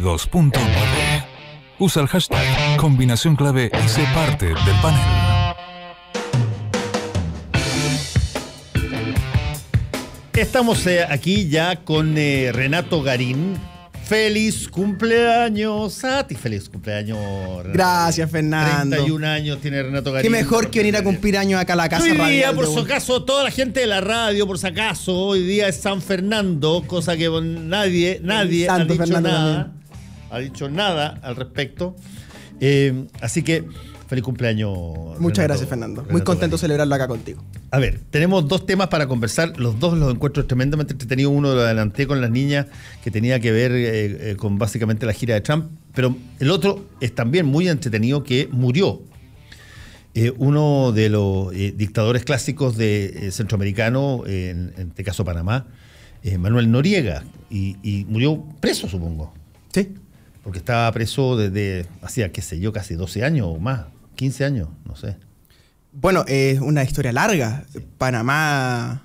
92.9. Usa el hashtag Combinación Clave y sé parte del panel. Estamos aquí ya con Renato Garín. ¡Feliz cumpleaños a ti! ¡Feliz cumpleaños, Renato! Gracias, Fernando. 31 años tiene Renato Garín. Qué mejor que venir a cumplir años acá a la casa hoy radial. Día, por si acaso, toda la gente de la radio, por si acaso, hoy día es San Fernando, cosa que nadie ha dicho Fernando nada. También. Ha dicho nada al respecto. Así que, feliz cumpleaños, Muchas Renato, gracias, Fernando. Muy Renato contento de Garín. celebrarlo acá contigo. A ver, tenemos dos temas para conversar. Los dos los encuentro tremendamente entretenidos. Uno lo adelanté con las niñas, que tenía que ver con básicamente la gira de Trump. Pero el otro es también muy entretenido, que murió uno de los dictadores clásicos de centroamericano, en este caso Panamá, Manuel Noriega. Y murió preso, supongo. Sí. Porque estaba preso desde hacía, qué sé yo, casi 12 años o más. 15 años, no sé. Bueno, es una historia larga. Panamá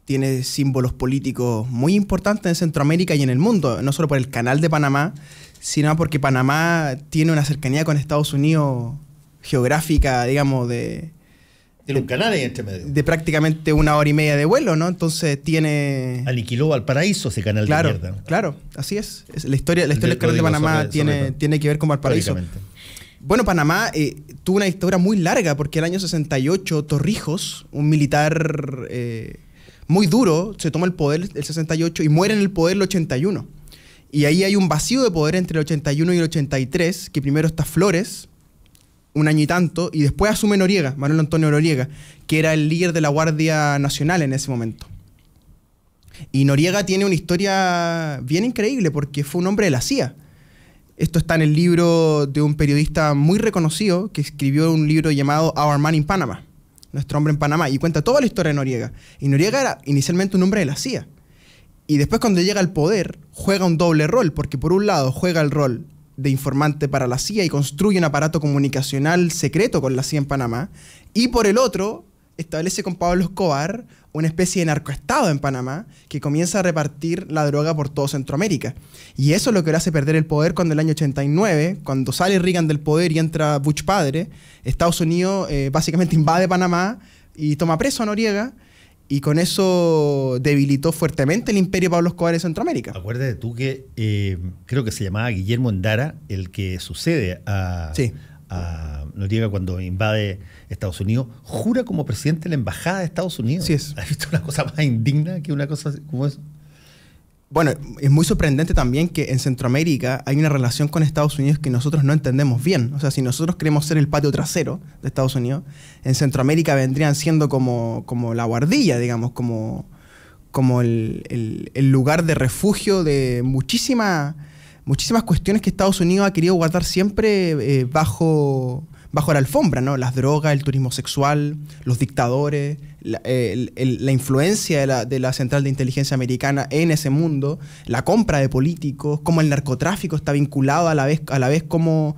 tiene símbolos políticos muy importantes en Centroamérica y en el mundo, no solo por el canal de Panamá, sino porque Panamá tiene una cercanía con Estados Unidos geográfica, digamos, Tiene un canal ahí entre medio. de prácticamente 1 hora y media de vuelo, ¿no? Entonces tiene... Aniquiló Valparaíso ese canal Claro, de mierda. claro, así es. La historia del canal de digo Panamá sobre tiene que ver con Valparaíso. históricamente. Bueno, Panamá tuvo una historia muy larga porque el año 68 Torrijos, un militar muy duro, se toma el poder el 68 y muere en el poder el 81. Y ahí hay un vacío de poder entre el 81 y el 83, que primero está Flores, un año y tanto, y después asume Noriega, Manuel Antonio Noriega, que era el líder de la Guardia Nacional en ese momento. Y Noriega tiene una historia bien increíble porque fue un hombre de la CIA. Esto está en el libro de un periodista muy reconocido que escribió un libro llamado Our Man in Panama, Nuestro Hombre en Panamá, y cuenta toda la historia de Noriega. Y Noriega era inicialmente un hombre de la CIA. Y después, cuando llega al poder, juega un doble rol, porque por un lado juega el rol de informante para la CIA y construye un aparato comunicacional secreto con la CIA en Panamá, y por el otro establece con Pablo Escobar una especie de narcoestado en Panamá que comienza a repartir la droga por todo Centroamérica. Y eso es lo que le hace perder el poder cuando en el año 89, cuando sale Reagan del poder y entra Bush padre, Estados Unidos básicamente invade Panamá y toma preso a Noriega, y con eso debilitó fuertemente el imperio de Pablo Escobar en Centroamérica. Acuérdate tú que creo que se llamaba Guillermo Endara, el que sucede a Noriega cuando invade Estados Unidos, jura como presidente de la embajada de Estados Unidos. Sí es. ¿Has visto una cosa más indigna que una cosa como eso? Bueno, es muy sorprendente también que en Centroamérica hay una relación con Estados Unidos que nosotros no entendemos bien. O sea, si nosotros queremos ser el patio trasero de Estados Unidos, en Centroamérica vendrían siendo como la guardilla, digamos, como el lugar de refugio de muchísimas cuestiones que Estados Unidos ha querido guardar siempre bajo la alfombra, ¿no? Las drogas, el turismo sexual, los dictadores, la influencia de la Central de Inteligencia Americana en ese mundo, la compra de políticos, cómo el narcotráfico está vinculado a la vez cómo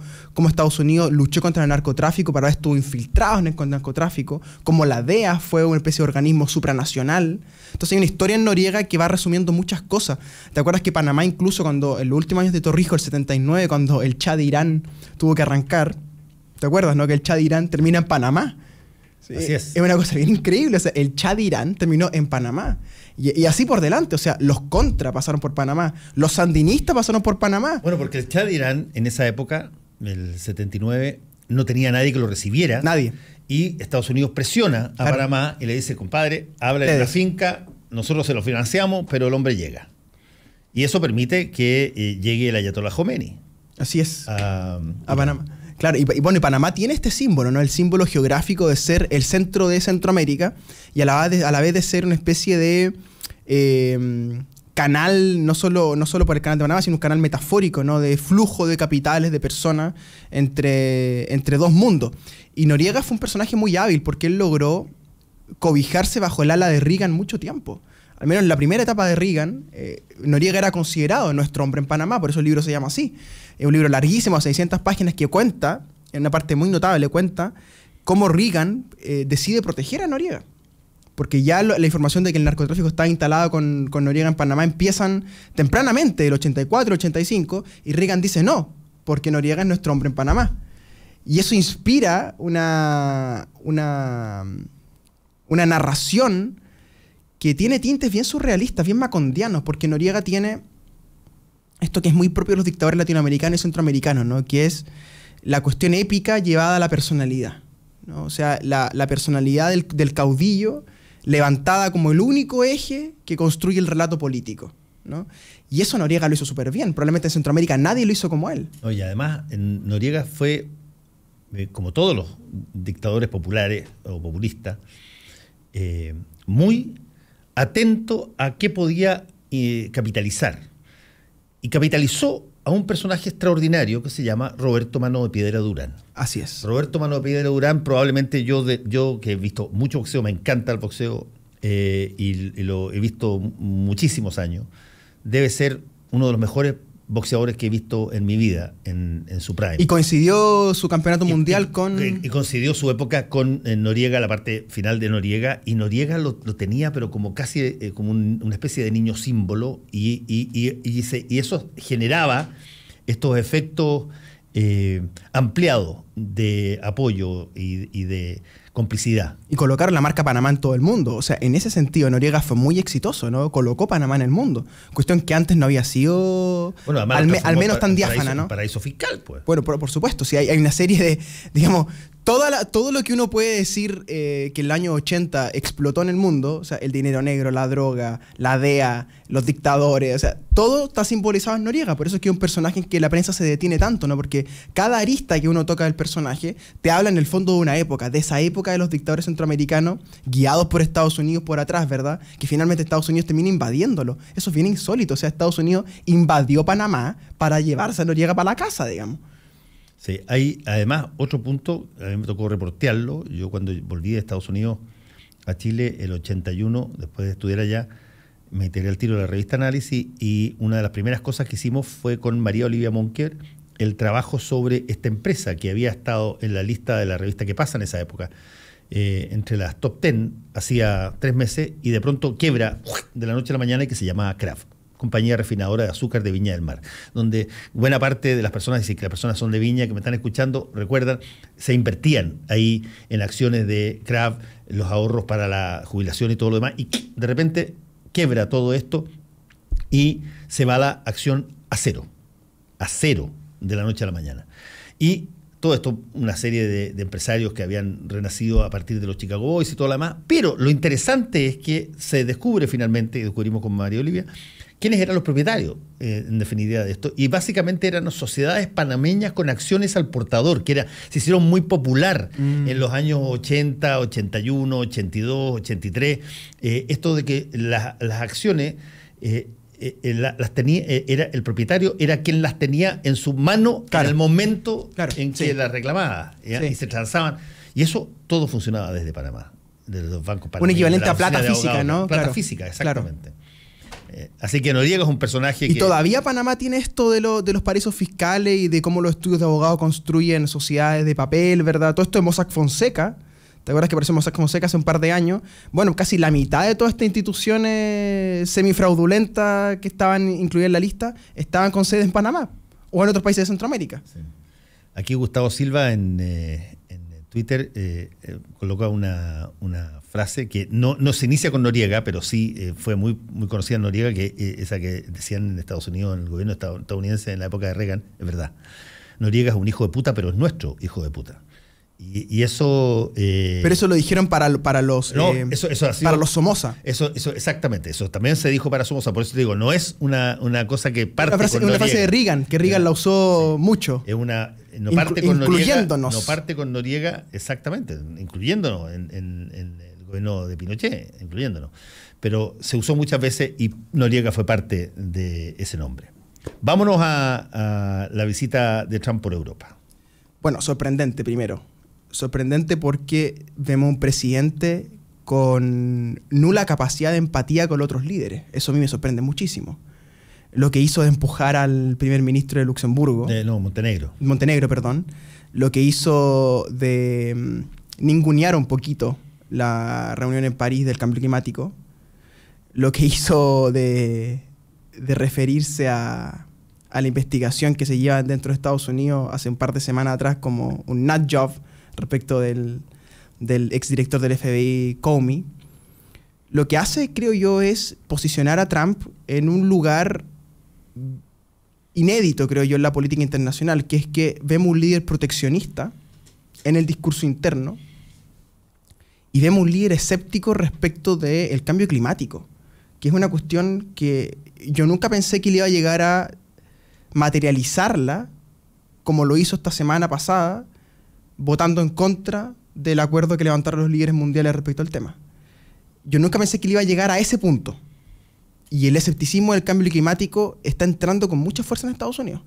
Estados Unidos luchó contra el narcotráfico, pero ahora estuvo infiltrado en el narcotráfico, cómo la DEA fue una especie de organismo supranacional. Entonces hay una historia en Noriega que va resumiendo muchas cosas. ¿Te acuerdas que Panamá, incluso cuando en los últimos años de Torrijos, el 79, cuando el Shah de Irán tuvo que arrancar, ¿te acuerdas, no? Que el Shah de Irán termina en Panamá. Sí, así es. Es una cosa bien increíble. O sea, el Shah de Irán terminó en Panamá. Y así por delante. O sea, los Contra pasaron por Panamá. Los sandinistas pasaron por Panamá. Bueno, porque el Shah de Irán en esa época, el 79, no tenía nadie que lo recibiera. Nadie. Y Estados Unidos presiona a Panamá y le dice, compadre, habla en la finca, nosotros se lo financiamos, pero el hombre llega. Y eso permite que llegue el Ayatollah Khomeini. Así es. A Panamá. Claro, y bueno, y Panamá tiene este símbolo, ¿no? El símbolo geográfico de ser el centro de Centroamérica y a la vez de ser una especie de canal, no solo por el canal de Panamá, sino un canal metafórico, ¿no? De flujo de capitales, de personas entre dos mundos. Y Noriega fue un personaje muy hábil porque él logró cobijarse bajo el ala de Reagan mucho tiempo. Al menos en la primera etapa de Reagan, Noriega era considerado nuestro hombre en Panamá, por eso el libro se llama así. Es un libro larguísimo, 600 páginas, que cuenta, en una parte muy notable, cuenta cómo Reagan decide proteger a Noriega. porque ya la información de que el narcotráfico estaba instalado con Noriega en Panamá empiezan tempranamente, el 84, 85, y Reagan dice no, porque Noriega es nuestro hombre en Panamá. Y eso inspira una narración que tiene tintes bien surrealistas, bien macondianos, porque Noriega tiene esto que es muy propio de los dictadores latinoamericanos y centroamericanos, ¿no? Que es la cuestión épica llevada a la personalidad, ¿no? O sea, la personalidad del caudillo levantada como el único eje que construye el relato político, ¿no? Y eso Noriega lo hizo súper bien. Probablemente en Centroamérica nadie lo hizo como él. Oye, además, Noriega fue, como todos los dictadores populares o populistas, muy atento a qué podía capitalizar. Y capitalizó a un personaje extraordinario que se llama Roberto Mano de Piedra Durán. Así es. Roberto Mano de Piedra Durán, probablemente yo que he visto mucho boxeo, me encanta el boxeo y lo he visto muchísimos años, debe ser uno de los mejores boxeadores que he visto en mi vida, en su prime. Y coincidió su campeonato mundial con... Y coincidió su época con Noriega, la parte final de Noriega, y Noriega lo tenía, pero como casi como una especie de niño símbolo, y eso generaba estos efectos ampliados de apoyo y de complicidad. Y colocaron la marca Panamá en todo el mundo. O sea, en ese sentido Noriega fue muy exitoso, ¿no? Colocó Panamá en el mundo. Cuestión que antes no había sido bueno, al menos tan diáfana, ¿no? Paraíso fiscal, pues. Bueno, por supuesto, sí, hay una serie de, digamos, todo lo que uno puede decir que el año 80 explotó en el mundo, o sea, el dinero negro, la droga, la DEA, los dictadores, o sea, todo está simbolizado en Noriega. Por eso es que es un personaje en que la prensa se detiene tanto, ¿no? Porque cada arista que uno toca del personaje te habla en el fondo de una época, de esa época de los dictadores centroamericanos, guiados por Estados Unidos por atrás, ¿verdad? Que finalmente Estados Unidos termina invadiéndolo. Eso es bien insólito. O sea, Estados Unidos invadió Panamá para llevarse a Noriega para la casa, digamos. Sí, hay además otro punto, a mí me tocó reportearlo. Yo cuando volví de Estados Unidos a Chile, el 81, después de estudiar allá, me integré al tiro de la revista Análisis, y una de las primeras cosas que hicimos fue con María Olivia Monker el trabajo sobre esta empresa que había estado en la lista de la revista Que Pasa en esa época, entre las top 10, hacía 3 meses, y de pronto quiebra de la noche a la mañana, y que se llamaba Kraft, compañía refinadora de azúcar de Viña del Mar, donde buena parte de las personas, dicen que las personas son de Viña, que me están escuchando, recuerdan, se invertían ahí en acciones de Kraft, los ahorros para la jubilación y todo lo demás, y de repente quiebra todo esto y se va la acción a cero de la noche a la mañana. Y todo esto, una serie de empresarios que habían renacido a partir de los Chicago Boys y todo lo demás, pero lo interesante es que se descubre finalmente, y descubrimos con María Olivia, quiénes eran los propietarios, en definitiva, de esto. Y básicamente eran sociedades panameñas con acciones al portador, que se hicieron muy popular en los años 80, 81, 82, 83. Esto de que las acciones las tenía, el propietario era quien las tenía en su mano, claro, en el momento, claro, en que las reclamaba, sí, y se transaban. Y eso todo funcionaba desde Panamá, desde los bancos panameños. Un equivalente a plata física, ¿no? Plata claro, física, exactamente. Claro. Así que Noriega es un personaje y todavía Panamá tiene esto de los paraísos fiscales y de cómo los estudios de abogados construyen sociedades de papel, ¿verdad? Todo esto de Mossack Fonseca. ¿Te acuerdas que apareció Mossack Fonseca hace un par de años? Bueno, casi la mitad de todas estas instituciones semifraudulentas que estaban incluidas en la lista estaban con sede en Panamá o en otros países de Centroamérica. Sí. Aquí Gustavo Silva en Twitter coloca una frase que no se inicia con Noriega, pero sí fue muy, muy conocida en Noriega, que esa que decían en Estados Unidos, en el gobierno estadounidense en la época de Reagan, es verdad. Noriega es un hijo de puta, pero es nuestro hijo de puta. Y eso... pero eso lo dijeron para los para los Somoza. Eso exactamente, eso también se dijo para Somoza, por eso te digo, no es una cosa que parte con Noriega. Una frase de Reagan, que Reagan la usó mucho. Es no parte con incluyéndonos. Noriega, no parte con Noriega, exactamente, incluyéndonos en el gobierno de Pinochet, incluyéndonos. Pero se usó muchas veces y Noriega fue parte de ese nombre. Vámonos a la visita de Trump por Europa. Bueno, sorprendente primero. Sorprendente porque vemos un presidente con nula capacidad de empatía con otros líderes. Eso a mí me sorprende muchísimo. Lo que hizo de empujar al primer ministro de Luxemburgo. Montenegro. Montenegro, perdón. Lo que hizo de ningunear un poquito la reunión en París del cambio climático, lo que hizo de referirse a la investigación que se lleva dentro de Estados Unidos hace un par de semanas atrás como un nut job respecto del exdirector del FBI, Comey, lo que hace, creo yo, es posicionar a Trump en un lugar inédito, creo yo, en la política internacional, que es que vemos un líder proteccionista en el discurso interno y vemos un líder escéptico respecto del cambio climático, que es una cuestión que yo nunca pensé que le iba a llegar a materializarla como lo hizo esta semana pasada, votando en contra del acuerdo que levantaron los líderes mundiales respecto al tema. Yo nunca pensé que le iba a llegar a ese punto. Y el escepticismo del cambio climático está entrando con mucha fuerza en Estados Unidos.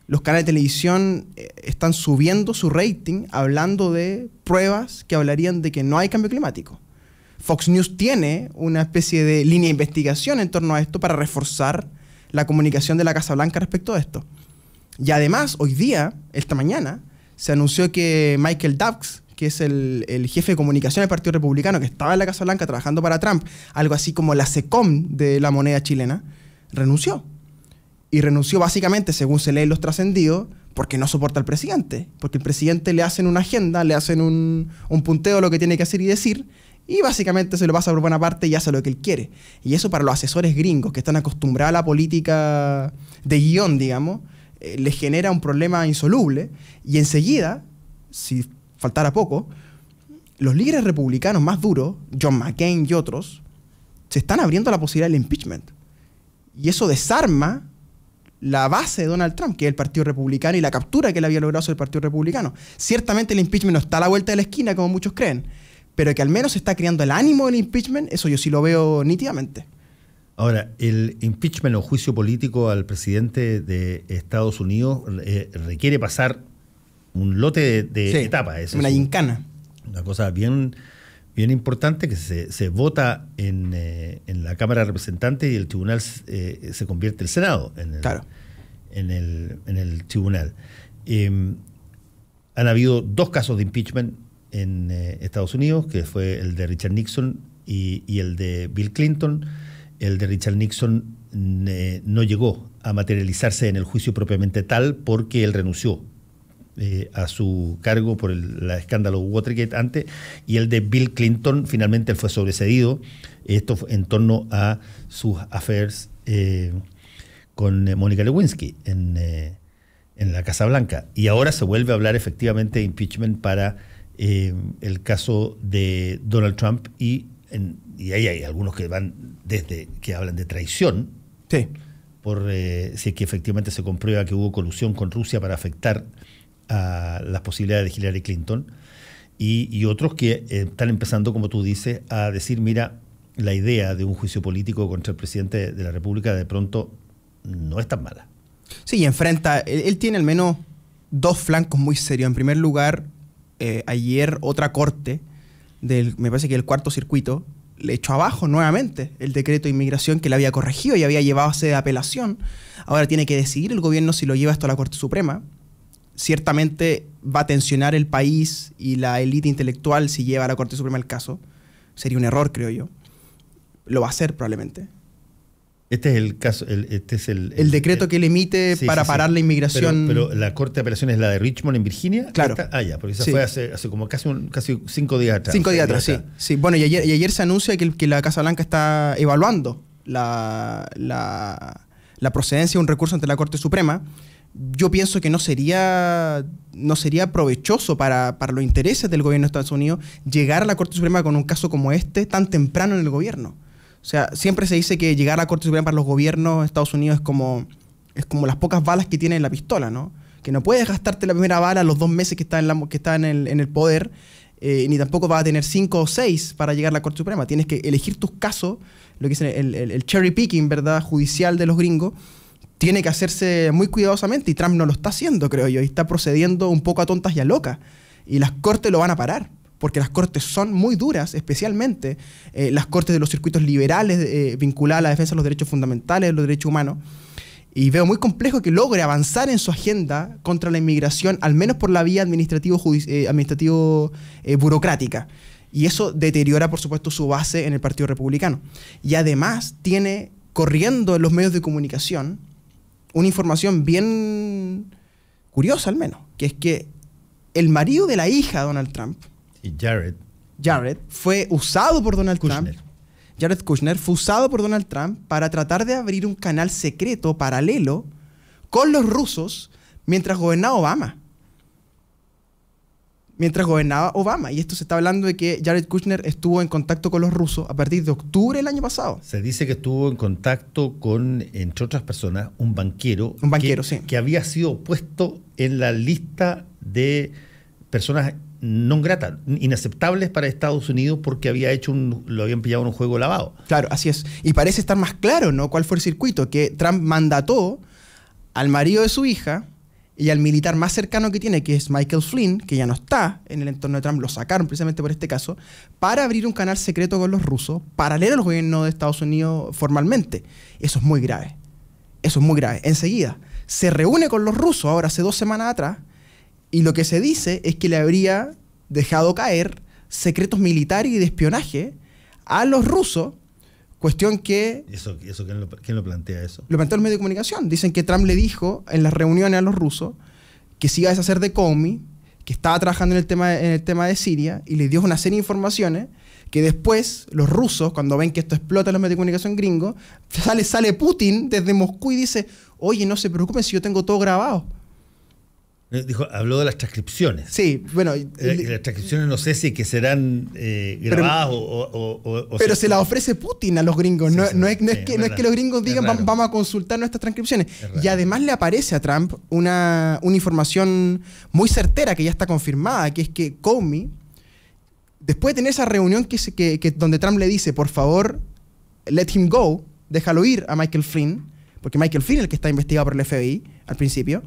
Los canales de televisión están subiendo su rating hablando de pruebas que hablarían de que no hay cambio climático. Fox News tiene una especie de línea de investigación en torno a esto para reforzar la comunicación de la Casa Blanca respecto a esto. Y además, hoy día, esta mañana, se anunció que Michael Dux, que es el jefe de comunicación del Partido Republicano, que estaba en la Casa Blanca trabajando para Trump, algo así como la SECOM de la moneda chilena, renunció. Y renunció básicamente, según se lee en los trascendidos, porque no soporta al presidente. Porque el presidente le hacen una agenda, le hacen un punteo de lo que tiene que hacer y decir, y básicamente se lo pasa por buena parte y hace lo que él quiere. Y eso para los asesores gringos que están acostumbrados a la política de guión, digamos, les genera un problema insoluble. Y enseguida, si faltara poco, los líderes republicanos más duros, John McCain y otros, se están abriendo a la posibilidad del impeachment. Y eso desarma la base de Donald Trump, que es el Partido Republicano, y la captura que él había logrado sobre el Partido Republicano. Ciertamente el impeachment no está a la vuelta de la esquina, como muchos creen, pero que al menos se está creando el ánimo del impeachment, eso yo sí lo veo nítidamente. Ahora, el impeachment o juicio político al presidente de Estados Unidos requiere pasar un lote de etapas. Eso una gincana. Una cosa bien importante, que se vota en la Cámara de Representantes y el tribunal se convierte el Senado en el tribunal. Han habido 2 casos de impeachment en Estados Unidos, que fue el de Richard Nixon y el de Bill Clinton. El de Richard Nixon no llegó a materializarse en el juicio propiamente tal porque él renunció a su cargo por el escándalo Watergate antes, y el de Bill Clinton finalmente él fue sobreseído, esto en torno a sus affairs con Mónica Lewinsky en la Casa Blanca. Y ahora se vuelve a hablar efectivamente de impeachment para el caso de Donald Trump, y ahí hay algunos que van desde que hablan de traición, sí, por si es que efectivamente se comprueba que hubo colusión con Rusia para afectar a las posibilidades de Hillary Clinton, y otros que están empezando, como tú dices, a decir, mira, la idea de un juicio político contra el presidente de la República de pronto no es tan mala. Sí, y enfrenta, él tiene al menos 2 flancos muy serios. En primer lugar, ayer otra corte, me parece que el 4º circuito, le echó abajo nuevamente el decreto de inmigración que le había corregido y había llevado a sede de apelación. Ahora tiene que decidir el gobierno si lo lleva esto a la Corte Suprema. Ciertamente va a tensionar el país y la élite intelectual si lleva a la Corte Suprema el caso. Sería un error, creo yo. Lo va a hacer probablemente. Este es el caso, el decreto que él emite para parar la inmigración. Pero la Corte de Apelaciones es la de Richmond en Virginia. Claro. Ya, porque esa fue hace como casi 5 días atrás. 5 días atrás, sí. Bueno, y ayer se anuncia que la Casa Blanca está evaluando la procedencia de un recurso ante la Corte Suprema. Yo pienso que no sería provechoso para los intereses del gobierno de Estados Unidos llegar a la Corte Suprema con un caso como este tan temprano en el gobierno. O sea, siempre se dice que llegar a la Corte Suprema para los gobiernos de Estados Unidos es como las pocas balas que tiene en la pistola, ¿no? Que no puedes gastarte la primera bala los 2 meses que está en el poder, ni tampoco vas a tener 5 o 6 para llegar a la Corte Suprema. Tienes que elegir tus casos, lo que es el cherry picking, ¿verdad?, judicial de los gringos. Tiene que hacerse muy cuidadosamente, y Trump no lo está haciendo, creo yo, y está procediendo un poco a tontas y a locas. Y las cortes lo van a parar, porque las cortes son muy duras, especialmente las cortes de los circuitos liberales vinculadas a la defensa de los derechos fundamentales, de los derechos humanos. Y veo muy complejo que logre avanzar en su agenda contra la inmigración, al menos por la vía administrativo-burocrática. Y eso deteriora, por supuesto, su base en el Partido Republicano. Y además tiene corriendo en los medios de comunicación una información bien curiosa al menos, que es que el marido de la hija de Donald Trump, Y Jared fue usado por Donald Kushner. Trump. Jared Kushner fue usado por Donald Trump para tratar de abrir un canal secreto paralelo con los rusos mientras gobernaba Obama. Y esto se está hablando de que Jared Kushner estuvo en contacto con los rusos a partir de octubre del año pasado. Se dice que estuvo en contacto con, entre otras personas, un banquero. Sí. Que había sido puesto en la lista de personas no gratas, inaceptables para Estados Unidos porque lo habían pillado en un juego lavado. Claro, así es. Y parece estar más claro, ¿no?, cuál fue el circuito, que Trump mandató al marido de su hija y al militar más cercano que tiene, que es Michael Flynn, que ya no está en el entorno de Trump, lo sacaron precisamente por este caso, para abrir un canal secreto con los rusos, paralelo al gobierno de Estados Unidos formalmente. Eso es muy grave. Enseguida, se reúne con los rusos, ahora hace 2 semanas atrás, y lo que se dice es que le habría dejado caer secretos militares y de espionaje a los rusos, cuestión que... ¿Eso quién lo plantea eso? Lo planteó el medio de comunicación. Dicen que Trump le dijo en las reuniones a los rusos que se iba a deshacer de Comey, que estaba trabajando en el tema de Siria, y le dio una serie de informaciones que después los rusos, cuando ven que esto explota en los medios de comunicación gringos, sale Putin desde Moscú y dice: oye, no se preocupen si yo tengo todo grabado. Habló de las transcripciones. Sí, bueno. Las transcripciones no sé si que serán grabadas pero se las ofrece Putin a los gringos. No es que los gringos digan vamos a consultar nuestras transcripciones. Y además le aparece a Trump una información muy certera que ya está confirmada, que es que Comey, después de tener esa reunión donde Trump le dice, por favor, let him go, déjalo ir a Michael Flynn, porque Michael Flynn es el que está investigado por el FBI al principio.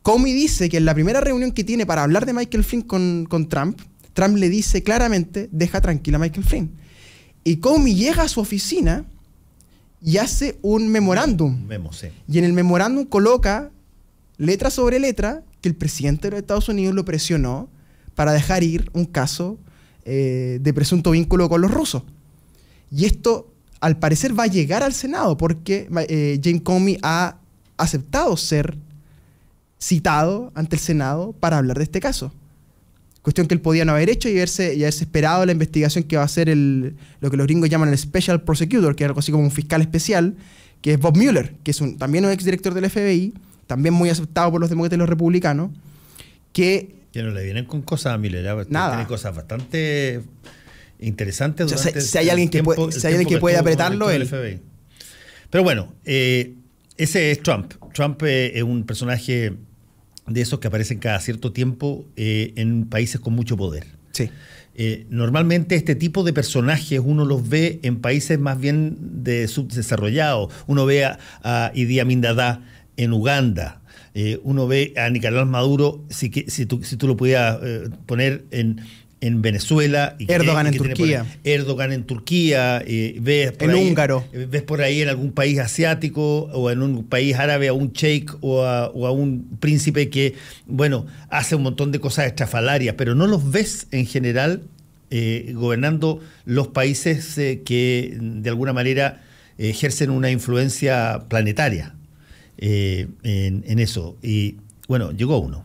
Comey dice que en la primera reunión que tiene para hablar de Michael Flynn con Trump, Trump le dice claramente: deja tranquila a Michael Flynn. Y Comey llega a su oficina y hace un memorándum. Sí. Y en el memorándum coloca, letra sobre letra, que el presidente de los Estados Unidos lo presionó para dejar ir un caso de presunto vínculo con los rusos. Y esto, al parecer, va a llegar al Senado porque James Comey ha aceptado ser citado ante el Senado para hablar de este caso. Cuestión que él podía no haber hecho y haberse esperado la investigación que va a hacer lo que los gringos llaman el Special Prosecutor, que es algo así como un fiscal especial, que es Bob Mueller, que es también un exdirector del FBI, también muy aceptado por los demócratas y los republicanos, que no le vienen con cosas a Mueller, nada. Tiene cosas bastante interesantes. O sea, si hay alguien que puede apretarlo, él. FBI. Pero bueno, ese es Trump. Trump es un personaje de esos que aparecen cada cierto tiempo en países con mucho poder. Sí. Normalmente este tipo de personajes uno los ve en países más bien subdesarrollados. Uno ve a Idi Amin Dada en Uganda. Uno ve a Nicolás Maduro, si tú lo pudieras poner en Venezuela. Erdogan en Turquía. Erdogan en Turquía. Ves por el ahí, húngaro. Ves por ahí en algún país asiático o en un país árabe a un sheik o a un príncipe que, bueno, hace un montón de cosas estrafalarias, pero no los ves en general gobernando los países que de alguna manera ejercen una influencia planetaria en eso. Y bueno, llegó uno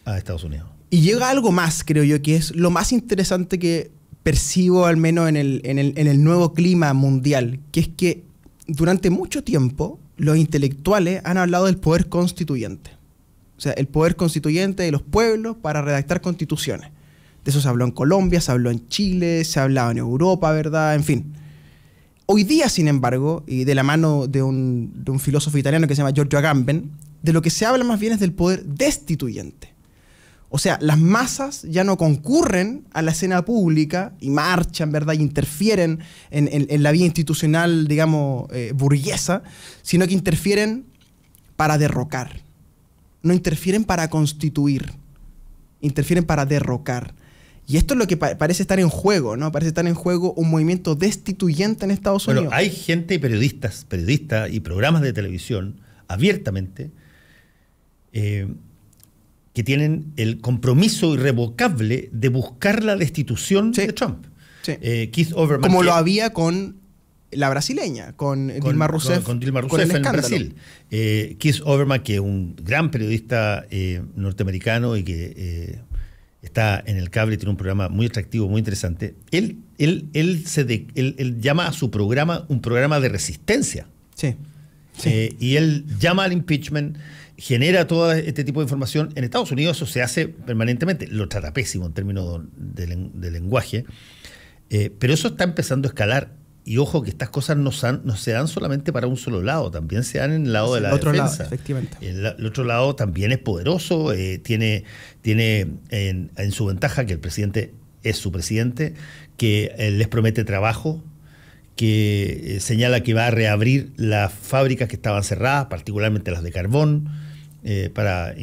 a Estados Unidos. Y llega algo más, creo yo, que es lo más interesante que percibo, al menos en el nuevo clima mundial, que es que durante mucho tiempo los intelectuales han hablado del poder constituyente. O sea, el poder constituyente de los pueblos para redactar constituciones. De eso se habló en Colombia, se habló en Chile, se ha hablado en Europa, ¿verdad? En fin. Hoy día, sin embargo, y de la mano de un filósofo italiano que se llama Giorgio Agamben, de lo que se habla más bien es del poder destituyente. O sea, las masas ya no concurren a la escena pública y marchan, ¿verdad? Y interfieren en la vida institucional, digamos, burguesa, sino que interfieren para derrocar. No interfieren para constituir, interfieren para derrocar. Y esto es lo que parece estar en juego, ¿no? Parece estar en juego un movimiento destituyente en Estados Unidos. Bueno, hay gente y periodistas y programas de televisión abiertamente que tienen el compromiso irrevocable de buscar la destitución de Trump. Sí. Keith Olbermann, como lo había con la brasileña, con Dilma Rousseff, con Dilma Rousseff en Brasil. Keith Olbermann, que es un gran periodista norteamericano y que está en el cable y tiene un programa muy atractivo, muy interesante. Él llama a su programa un programa de resistencia. Sí. Y él llama al impeachment, genera todo este tipo de información. En Estados Unidos eso se hace permanentemente. Lo trata pésimo en términos de lenguaje. Pero eso está empezando a escalar. Y ojo que estas cosas no se dan solamente para un solo lado, también se dan en el lado de la otro defensa. Lado, efectivamente. El otro lado también es poderoso, tiene en su ventaja que el presidente es su presidente, que les promete trabajo, que señala que va a reabrir las fábricas que estaban cerradas, particularmente las de carbón, para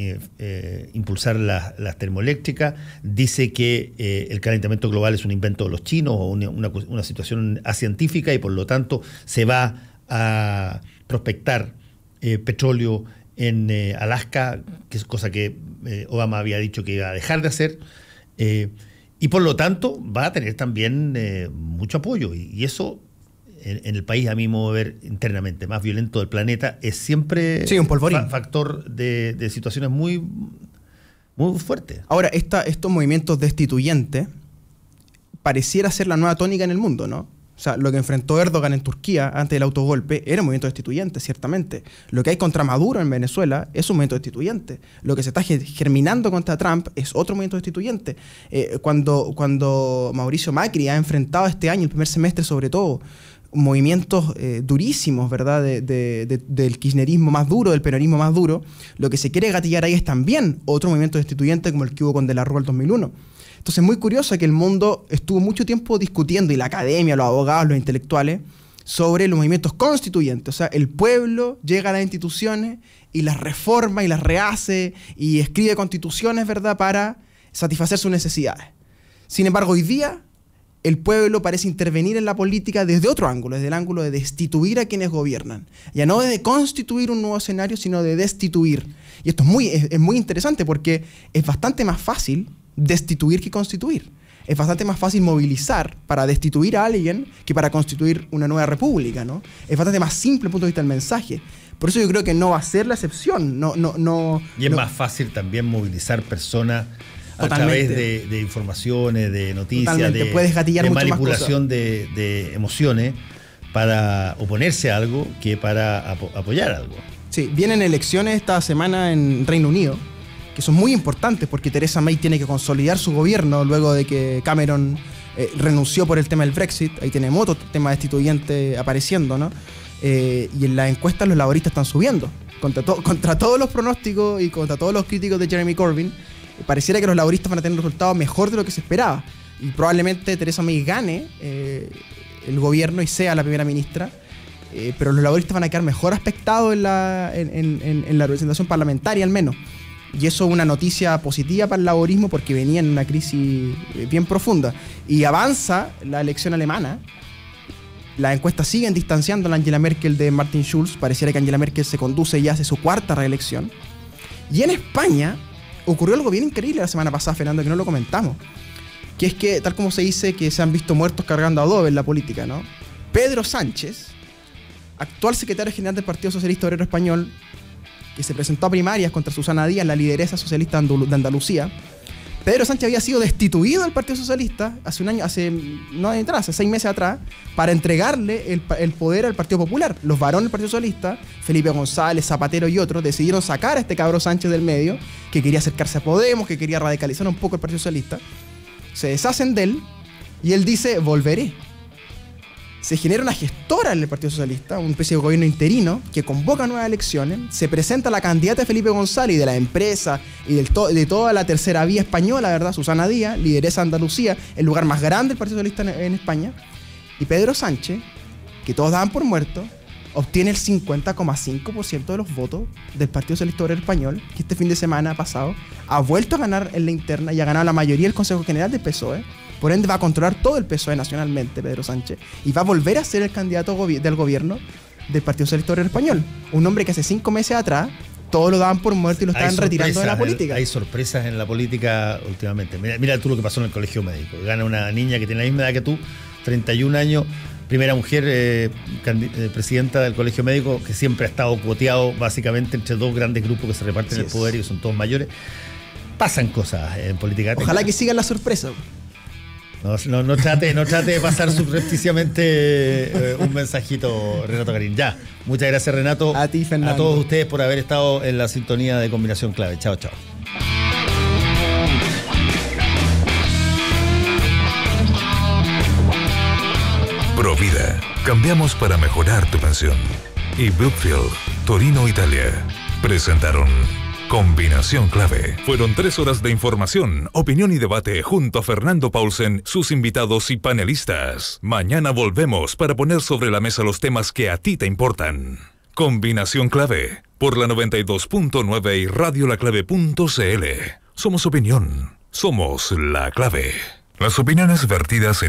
impulsar las termoeléctricas. Dice que el calentamiento global es un invento de los chinos o una situación acientífica y por lo tanto se va a prospectar petróleo en Alaska, que es cosa que Obama había dicho que iba a dejar de hacer. Y por lo tanto va a tener también mucho apoyo. Y eso en el país, a mi modo de ver, internamente más violento del planeta, es siempre un polvorín. Factor de situaciones muy, muy fuertes. Ahora, estos movimientos destituyentes pareciera ser la nueva tónica en el mundo, ¿no? O sea, lo que enfrentó Erdogan en Turquía antes del autogolpe era un movimiento destituyente, ciertamente. Lo que hay contra Maduro en Venezuela es un movimiento destituyente. Lo que se está germinando contra Trump es otro movimiento destituyente. Cuando Mauricio Macri ha enfrentado este año, el primer semestre sobre todo, movimientos durísimos, ¿verdad? Del kirchnerismo más duro, del peronismo más duro, lo que se quiere gatillar ahí es también otro movimiento destituyente como el que hubo con De la Rúa en el 2001. Entonces es muy curioso que el mundo estuvo mucho tiempo discutiendo, y la academia, los abogados, los intelectuales, sobre los movimientos constituyentes. O sea, el pueblo llega a las instituciones y las reforma y las rehace y escribe constituciones, ¿verdad?, para satisfacer sus necesidades. Sin embargo, hoy día el pueblo parece intervenir en la política desde otro ángulo, desde el ángulo de destituir a quienes gobiernan. Ya no de constituir un nuevo escenario, sino de destituir. Y esto es muy interesante porque es bastante más fácil destituir que constituir. Es bastante más fácil movilizar para destituir a alguien que para constituir una nueva república, ¿no? Es bastante más simple desde el punto de vista del mensaje. Por eso yo creo que no va a ser la excepción. Y es más fácil también movilizar personas a totalmente. Través de informaciones, de noticias, puedes gatillar de mucho manipulación más de emociones para oponerse a algo que para apoyar algo. Sí, vienen elecciones esta semana en Reino Unido, que son muy importantes porque Theresa May tiene que consolidar su gobierno luego de que Cameron renunció por el tema del Brexit. Ahí tenemos otro tema destituyente apareciendo, ¿no? Y en las encuestas los laboristas están subiendo. Contra todos los pronósticos y contra todos los críticos de Jeremy Corbyn, pareciera que los laboristas van a tener un resultado mejor de lo que se esperaba. Y probablemente Theresa May gane el gobierno y sea la primera ministra. Pero los laboristas van a quedar mejor aspectados en la representación parlamentaria, al menos. Y eso es una noticia positiva para el laborismo porque venía en una crisis bien profunda. Y avanza la elección alemana. Las encuestas siguen distanciando a Angela Merkel de Martin Schulz. Pareciera que Angela Merkel se conduce y hace su cuarta reelección. Y en España ocurrió algo bien increíble la semana pasada, Fernando, que no lo comentamos. Que es que, tal como se dice, que se han visto muertos cargando adobe en la política, ¿no? Pedro Sánchez, actual secretario general del Partido Socialista Obrero Español, que se presentó a primarias contra Susana Díaz, la lideresa socialista de Andalucía. Pedro Sánchez había sido destituido del Partido Socialista hace 6 meses atrás, para entregarle el poder al Partido Popular. Los varones del Partido Socialista, Felipe González, Zapatero y otros, decidieron sacar a este cabro Sánchez del medio, que quería acercarse a Podemos, que quería radicalizar un poco el Partido Socialista. Se deshacen de él y él dice: volveré. Se genera una gestora en el Partido Socialista, una especie de gobierno interino, que convoca nuevas elecciones, se presenta la candidata de Felipe González y de la empresa y de toda la tercera vía española, ¿verdad? Susana Díaz, lideresa de Andalucía, el lugar más grande del Partido Socialista en España. Y Pedro Sánchez, que todos daban por muerto, obtiene el 50,5% de los votos del Partido Socialista Obrero Español, que este fin de semana pasado ha vuelto a ganar en la interna y ha ganado la mayoría del Consejo General del PSOE. Por ende va a controlar todo el PSOE nacionalmente, Pedro Sánchez, y va a volver a ser el candidato del gobierno del Partido Socialista Obrero Español. Un hombre que hace 5 meses atrás Todos lo daban por muerto y lo estaban retirando de la sorpresas, política. Hay sorpresas en la política últimamente. Mira tú lo que pasó en el colegio médico. Gana una niña que tiene la misma edad que tú, 31 años, primera mujer presidenta del colegio médico, que siempre ha estado cuoteado básicamente entre dos grandes grupos que se reparten el poder y son todos mayores. Pasan cosas en política. Ojalá que sigan la sorpresa. No trate de pasar subrepticiamente un mensajito, Renato Garín. Ya, muchas gracias, Renato. A ti, Fernando. A todos ustedes por haber estado en la sintonía de Combinación Clave. Chao, chao. Provida. Cambiamos para mejorar tu pensión. Y Brookfield, Torino, Italia, presentaron Combinación Clave. Fueron 3 horas de información, opinión y debate junto a Fernando Paulsen, sus invitados y panelistas. Mañana volvemos para poner sobre la mesa los temas que a ti te importan. Combinación Clave, por la 92.9 y radiolaclave.cl. Somos opinión, somos la clave. Las opiniones vertidas en